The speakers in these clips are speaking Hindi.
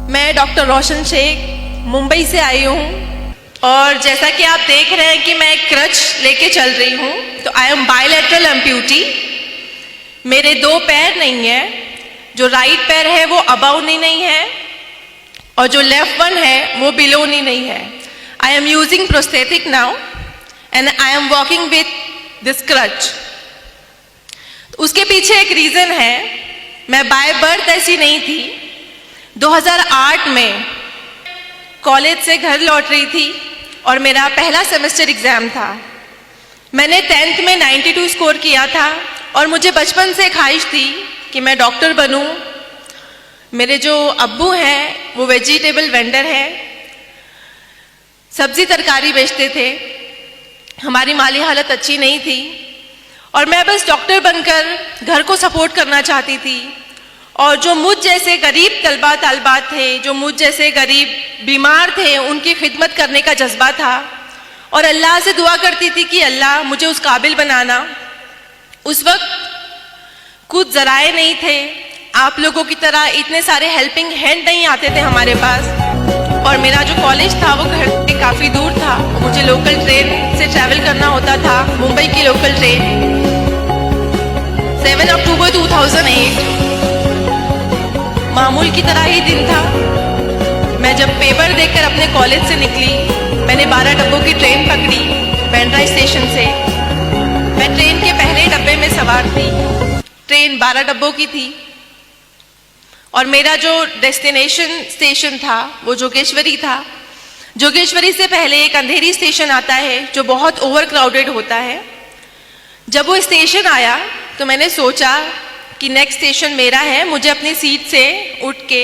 मैं डॉक्टर रोशन शेख मुंबई से आई हूँ और जैसा कि आप देख रहे हैं कि मैं एक क्रच लेके चल रही हूँ। तो आई एम बायलैटरल एम्प्यूटी। मेरे दो पैर नहीं है, जो राइट पैर है वो अबाउ नी नहीं है और जो लेफ्ट वन है वो बिलो नी नहीं है। I am using prosthetic now and I am walking with this crutch. उसके पीछे एक रीज़न है, मैं बाय बर्थ ऐसी नहीं थी। 2008 में कॉलेज से घर लौट रही थी और मेरा पहला सेमेस्टर एग्ज़ाम था। मैंने 10th में 92 स्कोर किया था और मुझे बचपन से ख्वाहिश थी कि मैं डॉक्टर बनूं। मेरे जो अब्बू हैं वो वेजिटेबल वेंडर हैं, सब्जी तरकारी बेचते थे। हमारी माली हालत अच्छी नहीं थी और मैं बस डॉक्टर बनकर घर को सपोर्ट करना चाहती थी। और जो मुझ जैसे गरीब तलबा तालबात थे, जो मुझ जैसे गरीब बीमार थे, उनकी खिदमत करने का जज्बा था और अल्लाह से दुआ करती थी कि अल्लाह मुझे उस काबिल बनाना। उस वक्त कुछ ज़राए नहीं थे, आप लोगों की तरह इतने सारे हेल्पिंग हैंड नहीं आते थे हमारे पास। और मेरा जो कॉलेज था वो घर से काफ़ी दूर था, मुझे लोकल ट्रेन से ट्रैवल करना होता था, मुंबई की लोकल ट्रेन। 7 अक्टूबर 2008 मामूल की तरह ही दिन था। मैं जब पेपर देकर अपने कॉलेज से निकली, मैंने 12 डब्बों की ट्रेन पकड़ी बैंड्रा स्टेशन से। मैं ट्रेन के पहले डब्बे में सवार थी। ट्रेन 12 डब्बों की थी और मेरा जो डेस्टिनेशन स्टेशन था वो जोगेश्वरी था। जोगेश्वरी से पहले एक अंधेरी स्टेशन आता है जो बहुत ओवर क्राउडेड होता है। जब वो स्टेशन आया तो मैंने सोचा कि नेक्स्ट स्टेशन मेरा है, मुझे अपनी सीट से उठ के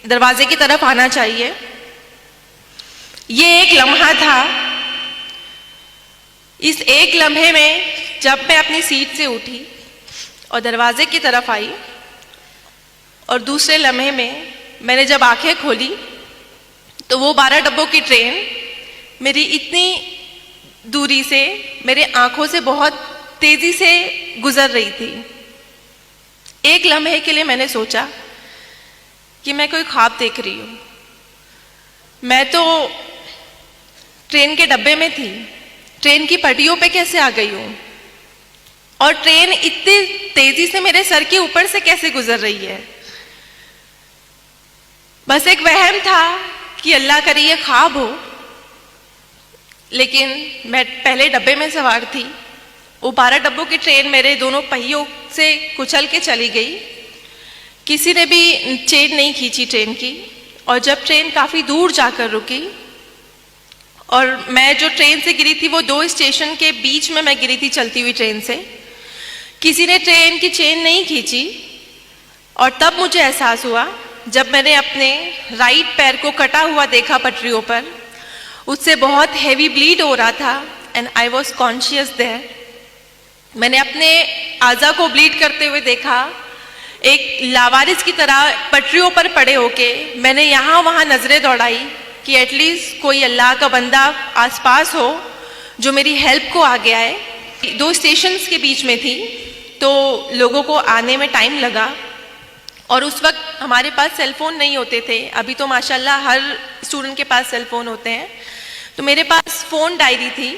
दरवाजे की तरफ आना चाहिए। ये एक लम्हा था। इस एक लम्हे में जब मैं अपनी सीट से उठी और दरवाजे की तरफ आई और दूसरे लम्हे में मैंने जब आंखें खोली तो वो 12 डब्बों की ट्रेन मेरी इतनी दूरी से, मेरे आंखों से बहुत तेजी से गुजर रही थी। एक लम्हे के लिए मैंने सोचा कि मैं कोई ख्वाब देख रही हूँ। मैं तो ट्रेन के डब्बे में थी, ट्रेन की पटरियों पे कैसे आ गई हूँ और ट्रेन इतनी तेजी से मेरे सर के ऊपर से कैसे गुजर रही है। बस एक वहम था कि अल्लाह करे ये ख्वाब हो, लेकिन मैं पहले डब्बे में सवार थी। वो 12 डब्बों की ट्रेन मेरे दोनों पहियों से कुचल के चली गई। किसी ने भी चेन नहीं खींची ट्रेन की और जब ट्रेन काफ़ी दूर जाकर रुकी और मैं जो ट्रेन से गिरी थी वो 2 स्टेशन के बीच में मैं गिरी थी चलती हुई ट्रेन से। किसी ने ट्रेन की चेन नहीं खींची और तब मुझे एहसास हुआ जब मैंने अपने राइट पैर को कटा हुआ देखा पटरियों पर। उससे बहुत हैवी ब्लीड हो रहा था and I was conscious there. मैंने अपने आज़ा को ब्लीड करते हुए देखा, एक लावारिस की तरह पटरियों पर पड़े होके मैंने यहाँ वहाँ नज़रें दौड़ाई कि एटलीस्ट कोई अल्लाह का बंदा आसपास हो जो मेरी हेल्प को आगे आए। 2 स्टेशंस के बीच में थी तो लोगों को आने में टाइम लगा और उस वक्त हमारे पास सेलफोन नहीं होते थे। अभी तो माशाल्लाह हर स्टूडेंट के पास सेलफोन होते हैं। तो मेरे पास फ़ोन डायरी थी।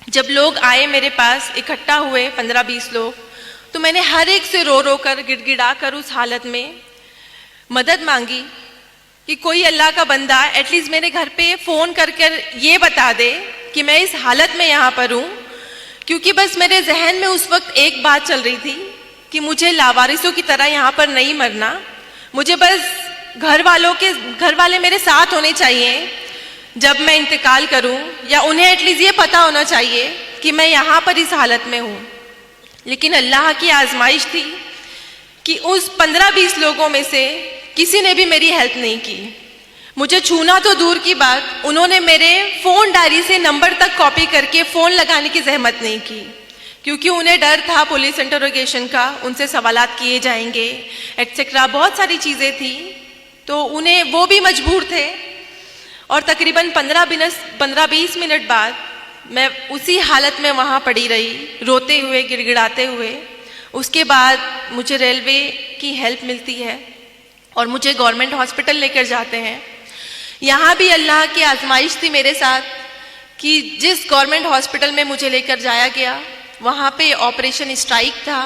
जब लोग आए मेरे पास, इकट्ठा हुए 15-20 लोग, तो मैंने हर एक से रो रो कर गिड़गिड़ा कर उस हालत में मदद मांगी कि कोई अल्लाह का बंदा एटलीस्ट मेरे घर पे फ़ोन कर कर ये बता दे कि मैं इस हालत में यहाँ पर हूँ। क्योंकि बस मेरे जहन में उस वक्त एक बात चल रही थी कि मुझे लावारिसों की तरह यहाँ पर नहीं मरना। मुझे बस घर वाले मेरे साथ होने चाहिए जब मैं इंतकाल करूं, या उन्हें एटलीस्ट ये पता होना चाहिए कि मैं यहाँ पर इस हालत में हूँ। लेकिन अल्लाह की आजमाइश थी कि उस 15-20 लोगों में से किसी ने भी मेरी हेल्प नहीं की। मुझे छूना तो दूर की बात, उन्होंने मेरे फ़ोन डायरी से नंबर तक कॉपी करके फ़ोन लगाने की जहमत नहीं की, क्योंकि उन्हें डर था पुलिस इंटरोगेशन का, उनसे सवालात किए जाएंगे एटसेट्रा, बहुत सारी चीज़ें थी। तो उन्हें वो भी मजबूर थे। और तकरीबन 15-20 मिनट बाद मैं उसी हालत में वहाँ पड़ी रही, रोते हुए, गिड़गिड़ाते हुए। उसके बाद मुझे रेलवे की हेल्प मिलती है और मुझे गवर्नमेंट हॉस्पिटल लेकर जाते हैं। यहाँ भी अल्लाह की आजमाइश थी मेरे साथ कि जिस गवर्नमेंट हॉस्पिटल में मुझे लेकर जाया गया वहाँ पे ऑपरेशन स्ट्राइक था।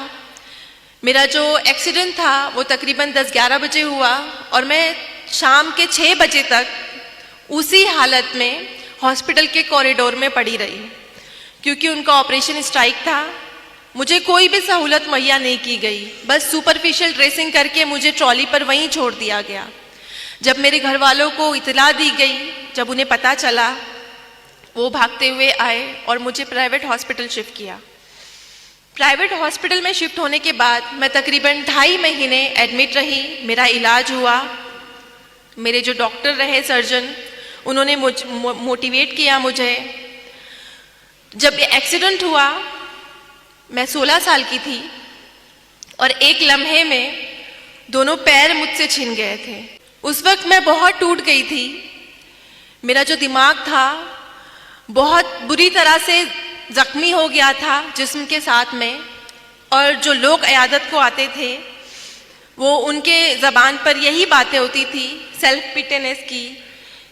मेरा जो एक्सीडेंट था वो तकरीबन 10-11 बजे हुआ और मैं शाम के 6 बजे तक उसी हालत में हॉस्पिटल के कॉरिडोर में पड़ी रही, क्योंकि उनका ऑपरेशन स्ट्राइक था। मुझे कोई भी सहूलत मुहैया नहीं की गई, बस सुपरफिशियल ड्रेसिंग करके मुझे ट्रॉली पर वहीं छोड़ दिया गया। जब मेरे घर वालों को इतला दी गई, जब उन्हें पता चला, वो भागते हुए आए और मुझे प्राइवेट हॉस्पिटल शिफ्ट किया। प्राइवेट हॉस्पिटल में शिफ्ट होने के बाद मैं तकरीबन 2.5 महीने एडमिट रही। मेरा इलाज हुआ। मेरे जो डॉक्टर रहे, सर्जन, उन्होंने मोटिवेट किया मुझे। जब ये एक्सीडेंट हुआ मैं 16 साल की थी और एक लम्हे में दोनों पैर मुझसे छिन गए थे। उस वक्त मैं बहुत टूट गई थी। मेरा जो दिमाग था बहुत बुरी तरह से जख्मी हो गया था जिस्म के साथ में, और जो लोग इयादत को आते थे वो उनके ज़बान पर यही बातें होती थी सेल्फ पिटीनेस की,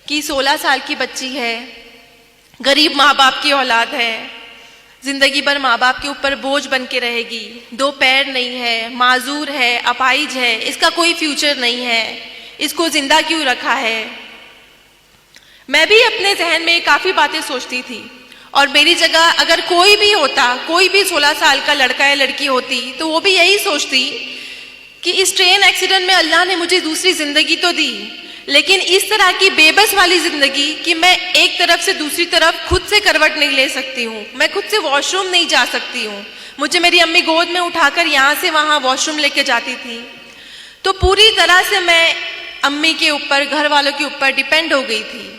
कि 16 साल की बच्ची है, गरीब माँ बाप की औलाद है, जिंदगी भर माँ बाप के ऊपर बोझ बन के रहेगी, 2 पैर नहीं है, माजूर है, अपाहिज है, इसका कोई फ्यूचर नहीं है, इसको जिंदा क्यों रखा है। मैं भी अपने जहन में काफ़ी बातें सोचती थी, और मेरी जगह अगर कोई भी होता, कोई भी 16 साल का लड़का या लड़की होती, तो वो भी यही सोचती कि इस ट्रेन एक्सीडेंट में अल्लाह ने मुझे दूसरी ज़िंदगी तो दी, लेकिन इस तरह की बेबस वाली ज़िंदगी कि मैं एक तरफ से दूसरी तरफ खुद से करवट नहीं ले सकती हूँ, मैं खुद से वॉशरूम नहीं जा सकती हूँ। मुझे मेरी अम्मी गोद में उठाकर यहाँ से वहाँ वॉशरूम लेके जाती थी। तो पूरी तरह से मैं अम्मी के ऊपर, घर वालों के ऊपर डिपेंड हो गई थी,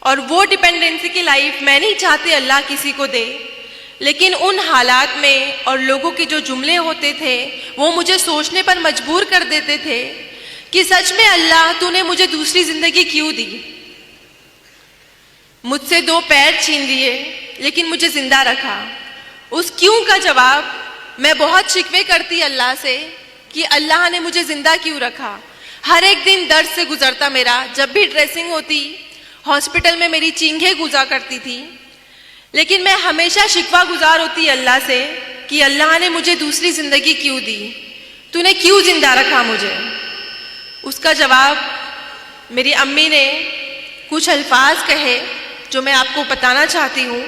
और वो डिपेंडेंसी की लाइफ मैं नहीं चाहती अल्लाह किसी को दे। लेकिन उन हालात में और लोगों के जो जुमले होते थे वो मुझे सोचने पर मजबूर कर देते थे कि सच में अल्लाह तूने मुझे दूसरी जिंदगी क्यों दी। मुझसे 2 पैर छीन लिए लेकिन मुझे जिंदा रखा। उस क्यों का जवाब मैं बहुत शिकवे करती अल्लाह से कि अल्लाह ने मुझे जिंदा क्यों रखा। हर एक दिन दर्द से गुजरता मेरा। जब भी ड्रेसिंग होती हॉस्पिटल में मेरी चींखें गुजा करती थी, लेकिन मैं हमेशा शिकवा गुजार होती अल्लाह से कि अल्लाह ने मुझे दूसरी जिंदगी क्यों दी, तूने क्यों जिंदा रखा मुझे। उसका जवाब मेरी अम्मी ने कुछ अल्फाज कहे जो मैं आपको बताना चाहती हूँ।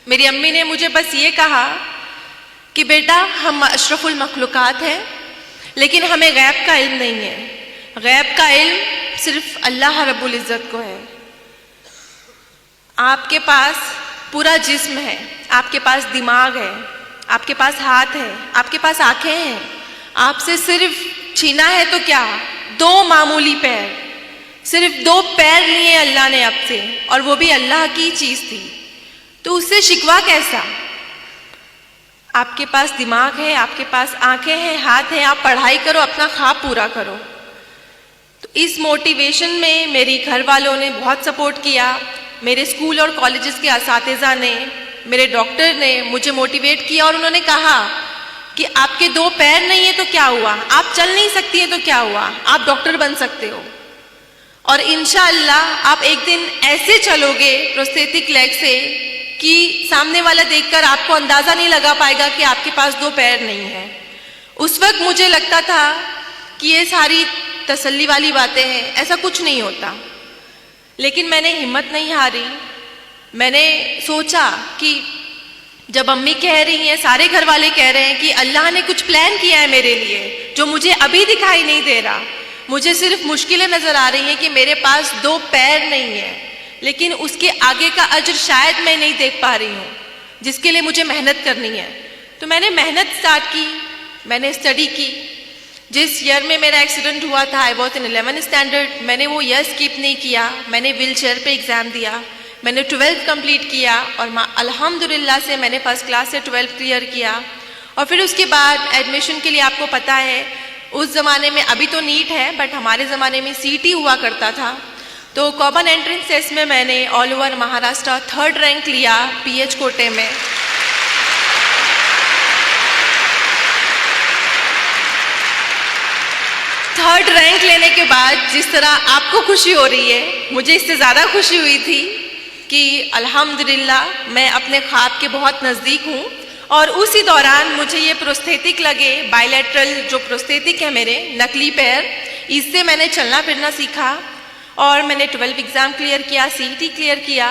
मेरी अम्मी ने मुझे बस ये कहा कि बेटा हम अशरफुल मखलूकात हैं, लेकिन हमें गैब का इल्म नहीं है। गैब का इल्म सिर्फ अल्लाह रब्बुल इज़्ज़त को है। आपके पास पूरा जिस्म है, आपके पास दिमाग है, आपके पास हाथ है, आपके पास आंखें हैं, आपसे सिर्फ छीना है तो क्या 2 मामूली पैर, सिर्फ 2 पैर लिए अल्लाह ने आपसे, और वो भी अल्लाह की चीज़ थी, तो उससे शिकवा कैसा। आपके पास दिमाग है, आपके पास आंखें हैं, हाथ हैं, आप पढ़ाई करो, अपना ख्वाब पूरा करो। तो इस मोटिवेशन में मेरी घर वालों ने बहुत सपोर्ट किया। मेरे स्कूल और कॉलेजेस के असातिज़ा ने, मेरे डॉक्टर ने मुझे मोटिवेट किया, और उन्होंने कहा कि आपके 2 पैर नहीं है तो क्या हुआ, आप चल नहीं सकती हैं तो क्या हुआ, आप डॉक्टर बन सकते हो, और इंशाअल्लाह आप एक दिन ऐसे चलोगे प्रोस्थेटिक लेग से कि सामने वाला देखकर आपको अंदाज़ा नहीं लगा पाएगा कि आपके पास 2 पैर नहीं है। उस वक्त मुझे लगता था कि ये सारी तसल्ली वाली बातें हैं, ऐसा कुछ नहीं होता। लेकिन मैंने हिम्मत नहीं हारी। मैंने सोचा कि जब अम्मी कह रही हैं, सारे घर वाले कह रहे हैं कि अल्लाह ने कुछ प्लान किया है मेरे लिए जो मुझे अभी दिखाई नहीं दे रहा, मुझे सिर्फ मुश्किलें नज़र आ रही हैं कि मेरे पास 2 पैर नहीं है, लेकिन उसके आगे का अज्र शायद मैं नहीं देख पा रही हूँ, जिसके लिए मुझे मेहनत करनी है। तो मैंने मेहनत स्टार्ट की, मैंने स्टडी की। जिस ईयर में मेरा एक्सीडेंट हुआ था, I was in 11th standard, मैंने वो ईयर स्किप नहीं किया। मैंने व्हील चेयर पे एग्ज़ाम दिया, मैंने 12th कंप्लीट किया, और अल्हम्दुलिल्लाह से मैंने फर्स्ट क्लास से 12th क्लियर किया। और फिर उसके बाद एडमिशन के लिए आपको पता है उस ज़माने में, अभी तो नीट है बट हमारे ज़माने में सीटी हुआ करता था, तो कॉमन एंट्रेंस टेस्ट में मैंने all over Maharashtra 3rd rank लिया पीएच कोटे में। थर्ड रैंक लेने के बाद जिस तरह आपको खुशी हो रही है, मुझे इससे ज़्यादा खुशी हुई थी कि अल्हम्दुलिल्लाह मैं अपने ख्वाब के बहुत नज़दीक हूँ। और उसी दौरान मुझे ये प्रोस्थेटिक लगे, बायलैटरल जो प्रोस्थेटिक है मेरे नकली पैर, इससे मैंने चलना फिरना सीखा और मैंने 12 एग्ज़ाम क्लियर किया, CET क्लियर किया।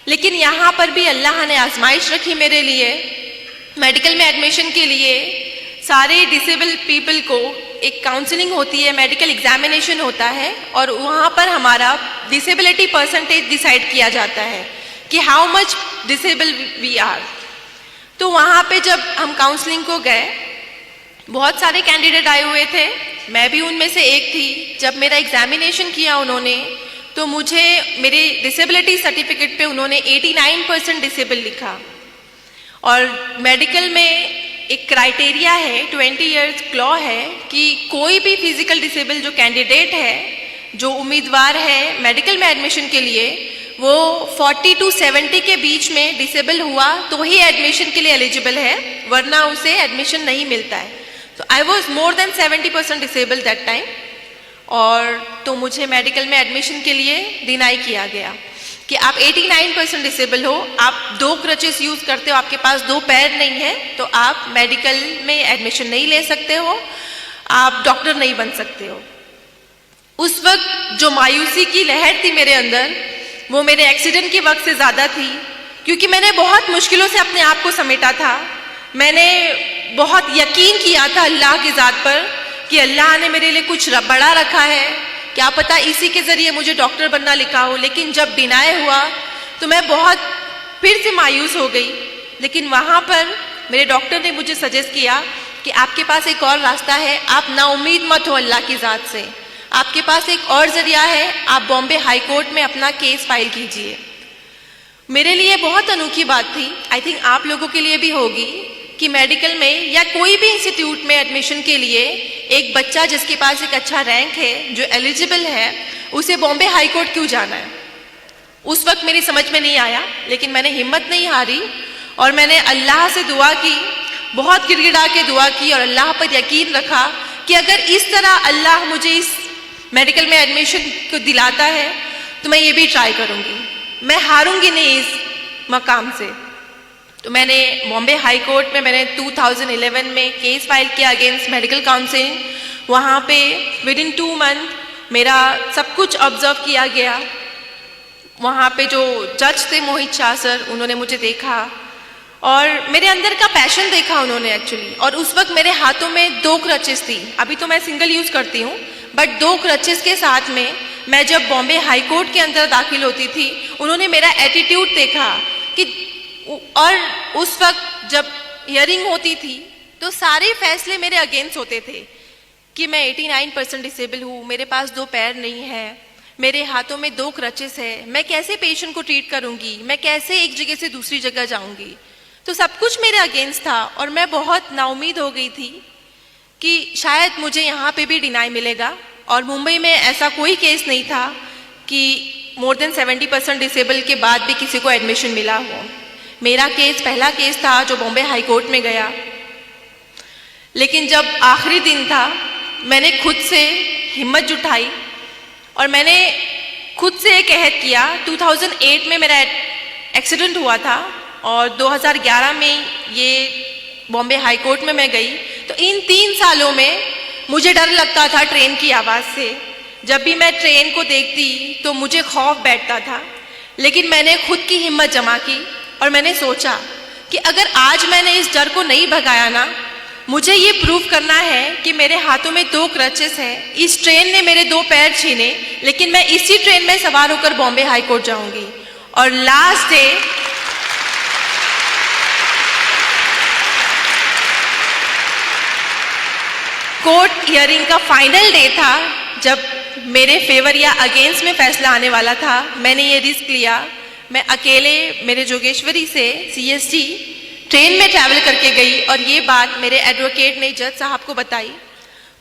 लेकिन यहाँ पर भी अल्लाह ने आजमाइश रखी मेरे लिए। मेडिकल में एडमिशन के लिए सारे डिसेबल पीपल को एक काउंसलिंग होती है, मेडिकल एग्जामिनेशन होता है और वहाँ पर हमारा डिसेबिलिटी परसेंटेज डिसाइड किया जाता है कि how much disable we are. तो वहाँ पे जब हम काउंसलिंग को गए, बहुत सारे कैंडिडेट आए हुए थे, मैं भी उनमें से एक थी। जब मेरा एग्जामिनेशन किया उन्होंने, तो मुझे मेरे डिसेबिलिटी सर्टिफिकेट पे उन्होंने 89% डिसेबल लिखा। और मेडिकल में एक क्राइटेरिया है, 20 ईयर्स क्लॉ है कि कोई भी फिजिकल डिसेबल जो कैंडिडेट है, जो उम्मीदवार है मेडिकल में एडमिशन के लिए, वो 40 to 70 के बीच में डिसेबल हुआ तो ही एडमिशन के लिए एलिजिबल है, वरना उसे एडमिशन नहीं मिलता है। तो I was more than 70% disable that time. और तो मुझे मेडिकल में एडमिशन के लिए डिनाई किया गया कि आप 89% डिसेबल हो, आप 2 क्रचेस यूज करते हो, आपके पास 2 पैर नहीं है, तो आप मेडिकल में एडमिशन नहीं ले सकते हो, आप डॉक्टर नहीं बन सकते हो। उस वक्त जो मायूसी की लहर थी मेरे अंदर, वो मेरे एक्सीडेंट के वक्त से ज़्यादा थी, क्योंकि मैंने बहुत मुश्किलों से अपने आप को समेटा था। मैंने बहुत यकीन किया था अल्लाह की ज़ात पर कि अल्लाह ने मेरे लिए कुछ बड़ा रखा है, क्या पता इसी के ज़रिए मुझे डॉक्टर बनना लिखा हो। लेकिन जब डिनाई हुआ तो मैं बहुत फिर से मायूस हो गई। लेकिन वहाँ पर मेरे डॉक्टर ने मुझे सजेस्ट किया कि आपके पास एक और रास्ता है, आप नाउम्मीद मत हो अल्लाह की ज़ात से, आपके पास एक और जरिया है, आप बॉम्बे हाई कोर्ट में अपना केस फाइल कीजिए। मेरे लिए बहुत अनोखी बात थी, आई थिंक आप लोगों के लिए भी होगी, कि मेडिकल में या कोई भी इंस्टीट्यूट में एडमिशन के लिए एक बच्चा जिसके पास एक अच्छा रैंक है, जो एलिजिबल है, उसे बॉम्बे हाई कोर्ट क्यों जाना है। उस वक्त मेरी समझ में नहीं आया, लेकिन मैंने हिम्मत नहीं हारी और मैंने अल्लाह से दुआ की, बहुत गिड़गिड़ा के दुआ की और अल्लाह पर यकीन रखा कि अगर इस तरह अल्लाह मुझे इस मेडिकल में एडमिशन को दिलाता है तो मैं ये भी ट्राई करूँगी, मैं हारूंगी नहीं इस मकाम से। तो मैंने बॉम्बे हाई कोर्ट में मैंने 2011 में केस फाइल किया अगेंस्ट मेडिकल काउंसिल। वहाँ पे विदिन 2 मंथ मेरा सब कुछ ऑब्जर्व किया गया। वहाँ पे जो जज थे मोहित शाह सर, उन्होंने मुझे देखा और मेरे अंदर का पैशन देखा उन्होंने एक्चुअली। और उस वक्त मेरे हाथों में 2 क्रचेस थी, अभी तो मैं सिंगल यूज़ करती हूँ, बट 2 क्रचेस के साथ में मैं जब बॉम्बे हाई कोर्ट के अंदर दाखिल होती थी, उन्होंने मेरा एटीट्यूड देखा कि, और उस वक्त जब हियरिंग होती थी तो सारे फैसले मेरे अगेंस्ट होते थे कि मैं 89% डिसेबल हूँ, मेरे पास 2 पैर नहीं है, मेरे हाथों में 2 क्रचेस है, मैं कैसे पेशेंट को ट्रीट करूँगी, मैं कैसे एक जगह से दूसरी जगह जाऊँगी। तो सब कुछ मेरे अगेंस्ट था और मैं बहुत नाउमीद हो गई थी कि शायद मुझे यहाँ पे भी डिनाई मिलेगा। और मुंबई में ऐसा कोई केस नहीं था कि मोर देन 70% डिसेबल के बाद भी किसी को एडमिशन मिला हो। मेरा केस पहला केस था जो बॉम्बे हाई कोर्ट में गया। लेकिन जब आखिरी दिन था, मैंने खुद से हिम्मत जुटाई और मैंने खुद से एक अहद किया। 2008 में मेरा एक्सीडेंट हुआ था और 2011 में ये बॉम्बे हाई कोर्ट में मैं गई। तो इन 3 सालों में मुझे डर लगता था ट्रेन की आवाज़ से। जब भी मैं ट्रेन को देखती तो मुझे खौफ बैठता था, लेकिन मैंने खुद की हिम्मत जमा की और मैंने सोचा कि अगर आज मैंने इस डर को नहीं भगाया ना, मुझे ये प्रूव करना है कि मेरे हाथों में 2 क्रचेस हैं, इस ट्रेन ने मेरे 2 पैर छीने, लेकिन मैं इसी ट्रेन में सवार होकर बॉम्बे हाई कोर्ट जाऊंगी। और लास्ट डे कोर्ट हियरिंग का फाइनल डे था, जब मेरे फेवर या अगेंस्ट में फैसला आने वाला था। मैंने ये रिस्क लिया, मैं अकेले मेरे जोगेश्वरी से CST ट्रेन में ट्रैवल करके गई और ये बात मेरे एडवोकेट ने जज साहब को बताई।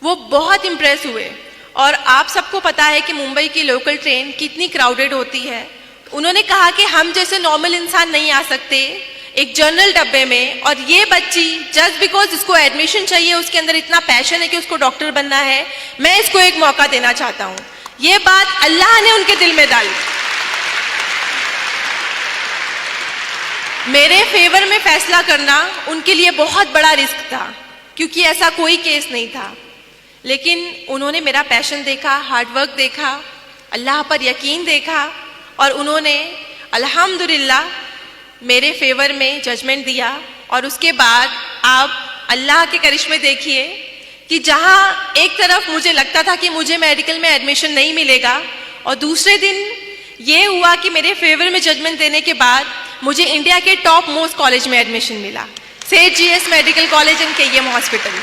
वो बहुत इम्प्रेस हुए। और आप सबको पता है कि मुंबई की लोकल ट्रेन कितनी क्राउडेड होती है। उन्होंने कहा कि हम जैसे नॉर्मल इंसान नहीं आ सकते, एक जनरल डब्बे में, और ये बच्ची जस्ट बिकॉज इसको एडमिशन चाहिए, उसके अंदर इतना पैशन है कि उसको डॉक्टर बनना है, मैं इसको एक मौका देना चाहता हूँ। ये बात अल्लाह ने उनके दिल में डाली। मेरे फेवर में फैसला करना उनके लिए बहुत बड़ा रिस्क था, क्योंकि ऐसा कोई केस नहीं था, लेकिन उन्होंने मेरा पैशन देखा, हार्डवर्क देखा, अल्लाह पर यकीन देखा, और उन्होंने अल्हम्दुलिल्लाह मेरे फेवर में जजमेंट दिया। और उसके बाद आप अल्लाह के करिश्मे देखिए कि जहां एक तरफ मुझे लगता था कि मुझे मेडिकल में एडमिशन नहीं मिलेगा, और दूसरे दिन ये हुआ कि मेरे फेवर में जजमेंट देने के बाद मुझे इंडिया के टॉप मोस्ट कॉलेज में एडमिशन मिला, सेठ GS medical college and KEM hospital.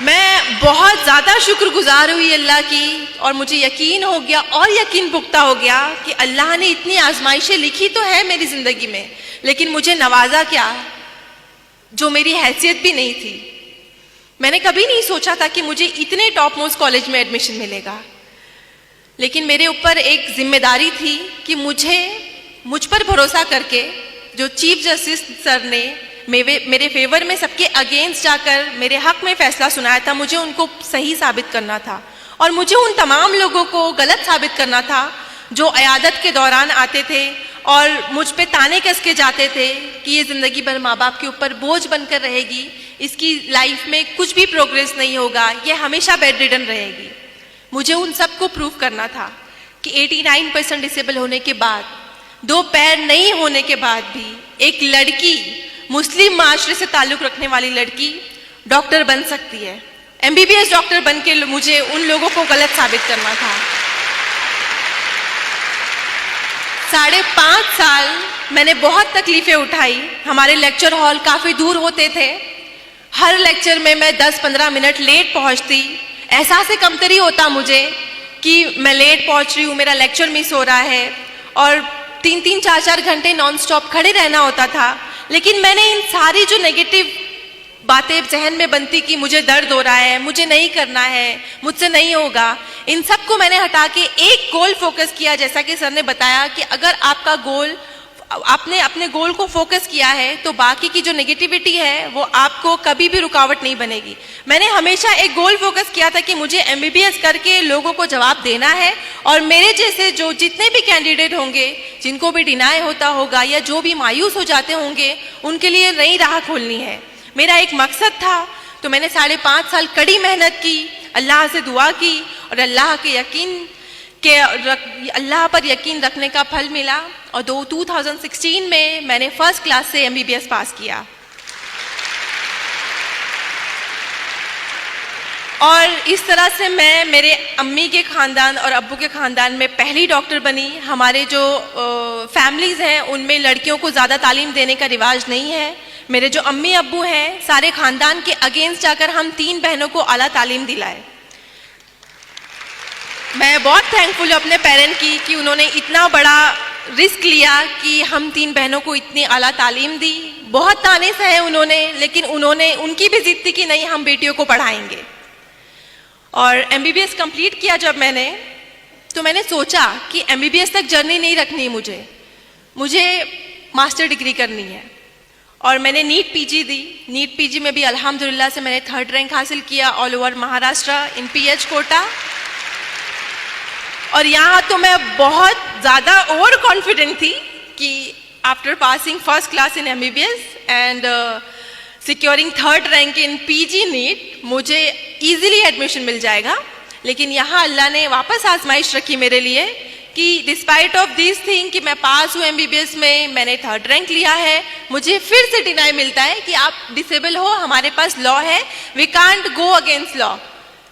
मैं बहुत ज़्यादा शुक्रगुजार हुई अल्लाह की, और मुझे यकीन हो गया और यकीन पुख्ता हो गया कि अल्लाह ने इतनी आजमाइशें लिखी तो है मेरी ज़िंदगी में, लेकिन मुझे नवाजा क्या, जो मेरी हैसियत भी नहीं थी। मैंने कभी नहीं सोचा था कि मुझे इतने टॉप मोस्ट कॉलेज में एडमिशन मिलेगा, लेकिन मेरे ऊपर एक जिम्मेदारी थी कि मुझ पर भरोसा करके जो चीफ जस्टिस सर ने मेरे फेवर में सबके अगेंस्ट जाकर मेरे हक में फैसला सुनाया था, मुझे उनको सही साबित करना था, और मुझे उन तमाम लोगों को गलत साबित करना था जो अयादत के दौरान आते थे और मुझ पे ताने कस के जाते थे कि ये ज़िंदगी भर माँ बाप के ऊपर बोझ बनकर रहेगी, इसकी लाइफ में कुछ भी प्रोग्रेस नहीं होगा, ये हमेशा बेड रिडन रहेगी। मुझे उन सबको प्रूव करना था कि 89% डिसेबल होने के बाद, 2 पैर नहीं होने के बाद भी एक लड़की, मुस्लिम माशरे से ताल्लुक़ रखने वाली लड़की डॉक्टर बन सकती है। एमबीबीएस डॉक्टर बन के मुझे उन लोगों को गलत साबित करना था। 5.5 साल मैंने बहुत तकलीफ़ें उठाई। हमारे लेक्चर हॉल काफ़ी दूर होते थे, हर लेक्चर में मैं 10-15 मिनट लेट पहुंचती। एहसास कमतरी होता मुझे कि मैं लेट पहुंच रही हूँ, मेरा लेक्चर मिस हो रहा है, और 3-3, 4-4 घंटे नॉन स्टॉप खड़े रहना होता था। लेकिन मैंने इन सारी जो नेगेटिव बातें जहन में बनती कि मुझे दर्द हो रहा है, मुझे नहीं करना है, मुझसे नहीं होगा, इन सब को मैंने हटा के एक गोल फोकस किया। जैसा कि सर ने बताया कि अगर आपका गोल, आपने अपने गोल को फोकस किया है तो बाकी की जो नेगेटिविटी है वो आपको कभी भी रुकावट नहीं बनेगी। मैंने हमेशा एक गोल फोकस किया था कि मुझे एमबीबीएस करके लोगों को जवाब देना है, और मेरे जैसे जो जितने भी कैंडिडेट होंगे, जिनको भी डिनाई होता होगा या जो भी मायूस हो जाते होंगे, उनके लिए नई राह खोलनी है। मेरा एक मकसद था। तो मैंने 5.5 साल कड़ी मेहनत की, अल्लाह से दुआ की, और अल्लाह पर यकीन रखने का फल मिला। और 2016 में मैंने फर्स्ट क्लास से एमबीबीएस पास किया। और इस तरह से मैं मेरे अम्मी के ख़ानदान और अब्बू के ख़ानदान में पहली डॉक्टर बनी। हमारे जो फैमिलीज़ हैं उनमें लड़कियों को ज़्यादा तालीम देने का रिवाज नहीं है। मेरे जो अम्मी अब्बू हैं, सारे ख़ानदान के अगेंस्ट जाकर हम 3 बहनों को आला तालीम दिलाए। मैं बहुत थैंकफुल हूँ अपने पेरेंट की कि उन्होंने इतना बड़ा रिस्क लिया कि हम 3 बहनों को इतनी आला तालीम दी। बहुत ताने सहे उन्होंने, लेकिन उनकी भी जिद थी कि नहीं, हम बेटियों को पढ़ाएंगे। और एमबीबीएस कंप्लीट किया जब मैंने, तो मैंने सोचा कि एमबीबीएस तक जर्नी नहीं रखनी मुझे मास्टर डिग्री करनी है। और मैंने नीट पीजी दी। नीट पीजी में भी अल्हम्दुलिल्लाह से मैंने 3rd रैंक हासिल किया all over Maharashtra in PH quota. और यहाँ तो मैं बहुत ज़्यादा ओवर कॉन्फिडेंट थी कि after passing first class in MBBS and securing 3rd rank in PG NEET, मुझे इजीली एडमिशन मिल जाएगा। लेकिन यहाँ अल्लाह ने वापस आजमाइश रखी मेरे लिए कि डिस्पाइट ऑफ दिस थिंग कि मैं पास हूँ एमबीबीएस में, मैंने 3rd रैंक लिया है, मुझे फिर से डिनाई मिलता है कि आप डिसेबल हो, हमारे पास लॉ है, we can't go against law.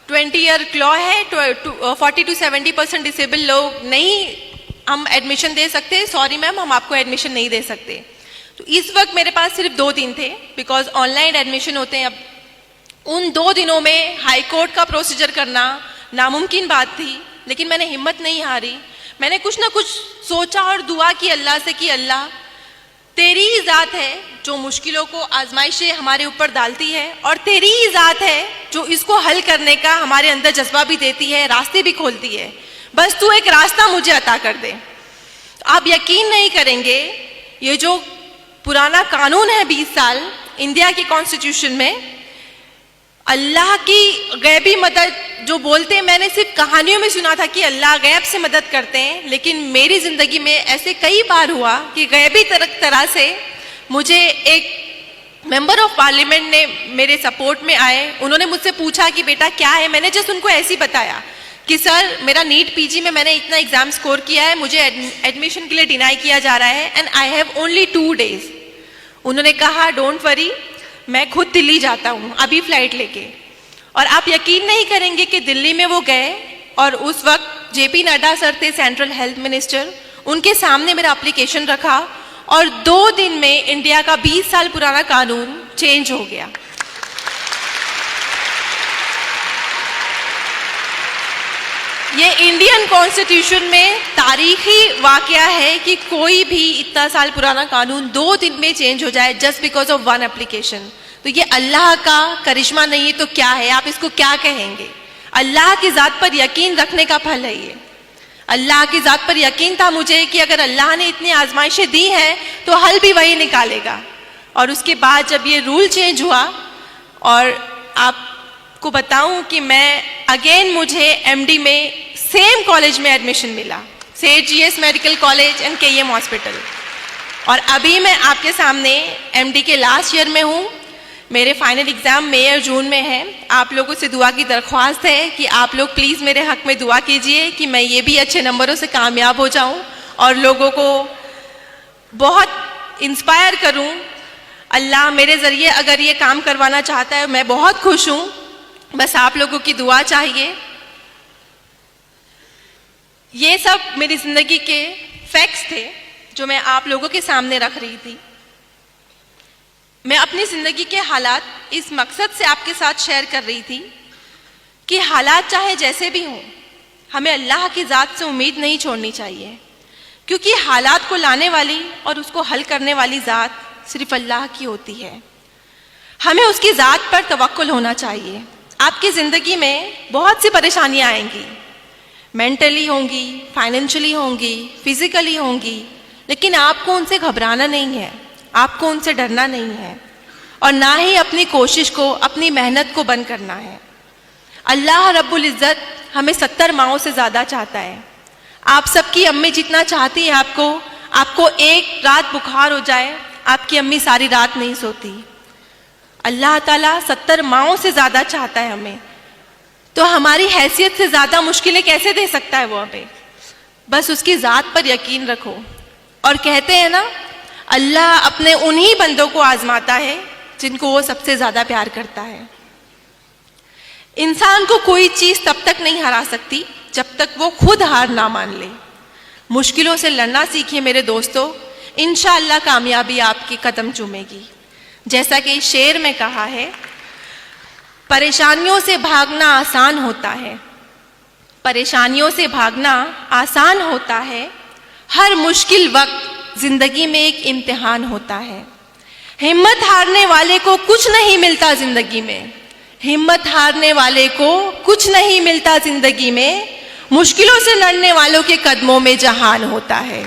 20 year law है, 40 to 70% डिसेबल लोग नहीं हम एडमिशन दे सकते। सॉरी मैम, हम आपको एडमिशन नहीं दे सकते। तो इस वक्त मेरे पास सिर्फ 2 दिन थे, बिकॉज ऑनलाइन एडमिशन होते हैं। अब उन 2 दिनों में हाई कोर्ट का प्रोसीजर करना नामुमकिन बात थी, लेकिन मैंने हिम्मत नहीं हारी। मैंने कुछ ना कुछ सोचा और दुआ की अल्लाह से कि अल्लाह, तेरी ही ज़ात है जो मुश्किलों को, आजमाइशें हमारे ऊपर डालती है, और तेरी ही ज़ात है जो इसको हल करने का हमारे अंदर जज्बा भी देती है, रास्ते भी खोलती है। बस तू एक रास्ता मुझे अता कर दे। आप यकीन नहीं करेंगे, ये जो पुराना कानून है 20 साल इंडिया की कॉन्स्टिट्यूशन में। अल्लाह की गैबी मदद जो बोलते हैं, मैंने सिर्फ कहानियों में सुना था कि अल्लाह गैब से मदद करते हैं, लेकिन मेरी ज़िंदगी में ऐसे कई बार हुआ कि गैबी तरह से मुझे एक मेंबर ऑफ पार्लियामेंट ने मेरे सपोर्ट में आए। उन्होंने मुझसे पूछा कि बेटा क्या है, मैंने जस्ट उनको ऐसे ही बताया कि सर मेरा नीट पीजी में मैंने इतना एग्जाम स्कोर किया है, मुझे एडमिशन के लिए डिनाई किया जा रहा है and I have only 2 days। उन्होंने कहा डोंट वरी, मैं खुद दिल्ली जाता हूँ अभी फ्लाइट लेके। और आप यकीन नहीं करेंगे कि दिल्ली में वो गए और उस वक्त जेपी नड्डा सर थे सेंट्रल हेल्थ मिनिस्टर, उनके सामने मेरा एप्लीकेशन रखा और 2 दिन में इंडिया का 20 साल पुराना कानून चेंज हो गया। ये इंडियन कॉन्स्टिट्यूशन में तारीखी वाकया है कि कोई भी इतना साल पुराना कानून 2 दिन में चेंज हो जाए जस्ट बिकॉज ऑफ 1 एप्लीकेशन। तो ये अल्लाह का करिश्मा नहीं है तो क्या है, आप इसको क्या कहेंगे? अल्लाह की ज़ात पर यकीन रखने का फल है ये। अल्लाह की ज़ात पर यकीन था मुझे कि अगर अल्लाह ने इतनी आजमाइशें दी हैं तो हल भी वही निकालेगा। और उसके बाद जब ये रूल चेंज हुआ, और आपको बताऊं कि मैं अगेन मुझे एमडी में सेम कॉलेज में एडमिशन मिला, सेठ GS medical college and KEM hospital. और अभी मैं आपके सामने एमडी के लास्ट ईयर में हूँ। मेरे फाइनल एग्ज़ाम मई और जून में है। आप लोगों से दुआ की दरख्वास्त है कि आप लोग प्लीज़ मेरे हक़ में दुआ कीजिए कि मैं ये भी अच्छे नंबरों से कामयाब हो जाऊँ और लोगों को बहुत इंस्पायर करूँ। अल्लाह मेरे ज़रिए अगर ये काम करवाना चाहता है, मैं बहुत खुश हूँ। बस आप लोगों की दुआ चाहिए। ये सब मेरी ज़िंदगी के फैक्ट्स थे जो मैं आप लोगों के सामने रख रही थी। मैं अपनी ज़िंदगी के हालात इस मकसद से आपके साथ शेयर कर रही थी कि हालात चाहे जैसे भी हों, हमें अल्लाह की ज़ात से उम्मीद नहीं छोड़नी चाहिए, क्योंकि हालात को लाने वाली और उसको हल करने वाली ज़ात सिर्फ अल्लाह की होती है। हमें उसकी ज़ात पर तवक्कुल होना चाहिए। आपकी ज़िंदगी में बहुत सी परेशानियाँ आएंगी, मेंटली होंगी, फाइनेंशियली होंगी, फिजिकली होंगी, लेकिन आपको उनसे घबराना नहीं है, आपको उनसे डरना नहीं है और ना ही अपनी कोशिश को, अपनी मेहनत को बंद करना है। अल्लाह रब्बुल इज़्ज़त हमें 70 माओं से ज़्यादा चाहता है। आप सबकी अम्मी जितना चाहती है आपको एक रात बुखार हो जाए, आपकी अम्मी सारी रात नहीं सोती। अल्लाह ताला 70 माओं से ज़्यादा चाहता है हमें, तो हमारी हैसियत से ज़्यादा मुश्किलें कैसे दे सकता है वो हमें? बस उसकी ज़ात पर यकीन रखो। और कहते हैं ना, अल्लाह अपने उन्हीं बंदों को आजमाता है जिनको वो सबसे ज़्यादा प्यार करता है। इंसान को कोई चीज़ तब तक नहीं हरा सकती जब तक वो खुद हार ना मान ले। मुश्किलों से लड़ना सीखिए मेरे दोस्तों, इंशाअल्लाह कामयाबी आपकी कदम चूमेगी। जैसा कि शेर में कहा है, परेशानियों से भागना आसान होता है, परेशानियों से भागना आसान होता है, हर मुश्किल वक्त जिंदगी में एक इम्तिहान होता है। हिम्मत हारने वाले को कुछ नहीं मिलता जिंदगी में, हिम्मत हारने वाले को कुछ नहीं मिलता जिंदगी में, मुश्किलों से लड़ने वालों के कदमों में जहान होता है।